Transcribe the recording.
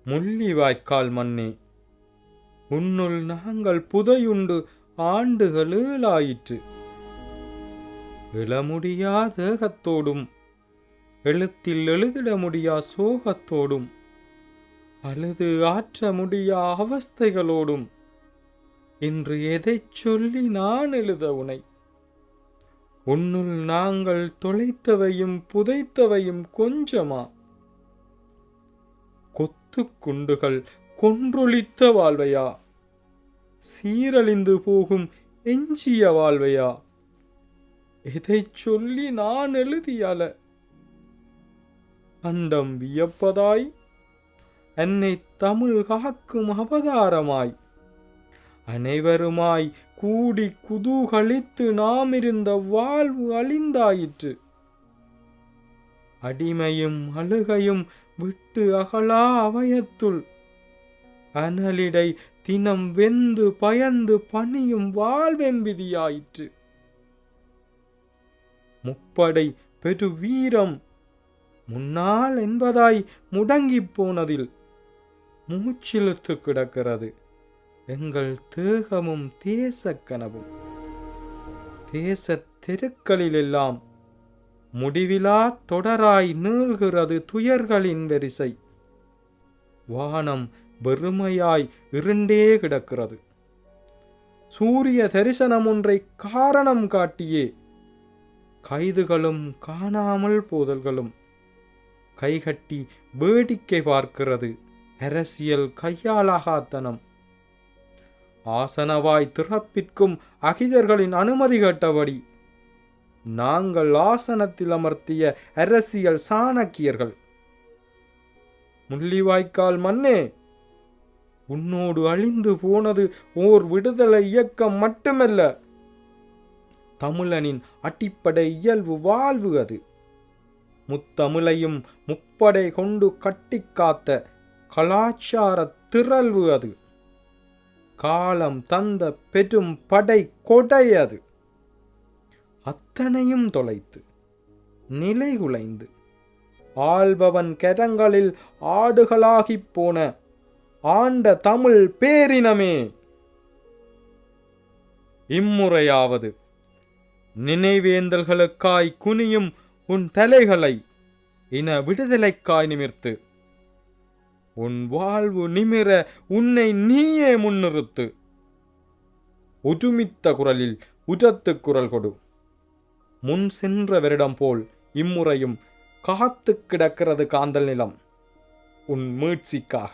முள்ளிவாய்க்கால் மண்ணே, உன்னுள் நாங்கள் புதையுண்டு ஆண்டுகள் 7 எழமுடியா தேகத்தோடும் எழுத்தில் எழுதிட முடியா சோகத்தோடும் அழுது ஆற்ற முடியா அவஸ்தைகளோடும் இன்று எதைச் சொல்லி நான் எழுத உனை? உன்னுள் நாங்கள் தொலைத்தவையும் புதைத்தவையும் கொஞ்சமா? கொத்து குண்டுகள் கொன்றொழித்த வாழ்வையா? சீரழிந்து போகும் எஞ்சிய வாழ்வையா? எதைச் சொல்லி நான் எழுதியால? அண்டம் வியப்பதாய் என்னை தமிழ் காக்கும் அவதாரமாய் அனைவருமாய் கூடி குதூகலித்து நாம் இருந்த வாழ்வு அழிந்தாயிற்று. அடிமையும் அழுகையும் விட்டு அகலா அவயத்துள் அனலிடை தினம் வெந்து பயந்து பணியும் வாழ்வெம்பிதியாயிற்று. முப்படை பெரு வீரம் முன்னால் என்பதாய் முடங்கிப் போனதில் மூச்சிழுத்து கிடக்கிறது எங்கள் தேகமும் தேச கனவும். தேச தெருக்களிலெல்லாம் முடிவிலா தொடராய் நீள்கிறது துயர்களின் வரிசை. வானம் வெறுமையாய் இருண்டே கிடக்கிறது. சூரிய தரிசனம் ஒன்றை காரணம் காட்டியே கைதுகளும் காணாமல் போதல்களும் கைகட்டி வேடிக்கை பார்க்கிறது அரசியல் கையாளாகாத்தனம். ஆசனவாய் திறப்பிற்கும் அகிதர்களின் அனுமதி கேட்டபடி நாங்கள் ஆசனத்தில் அமர்த்திய அரசியல் சாணக்கியர்கள். முள்ளிவாய்க்கால் மண்ணே, உன்னோடு அழிந்து போனது ஓர் விடுதலை இயக்கம் மட்டுமல்ல, தமிழனின் அடிப்படை இயல்பு வாழ்வு அது. முத்தமிழையும் முப்படை கொண்டு கட்டி காத்த கலாச்சார திரள்வு அது. காலம் தந்த பெரும் படை கொடை அது. அத்தனையும் தொலைத்து நிலைகுலைந்து ஆள்பவன் கரங்களில் ஆடுகளாகிப் போன ஆண்ட தமிழ் பேரினமே, இம்முறையாவது நினைவேந்தல்களுக்காய் குனியும் உன் தலைகளை இன விடுதலைக்காய் நிமிர்த்து. உன் வாழ்வு நிமிர உன்னை நீயே முன்னிறுத்து. ஒருமித்த குரலில் உரத்து குரல் கொடு. முன் சென்ற வருடம் போல் இம்முறையும் காத்து கிடக்கிறது காந்தல் நிலம் உன் மீட்சிக்காக.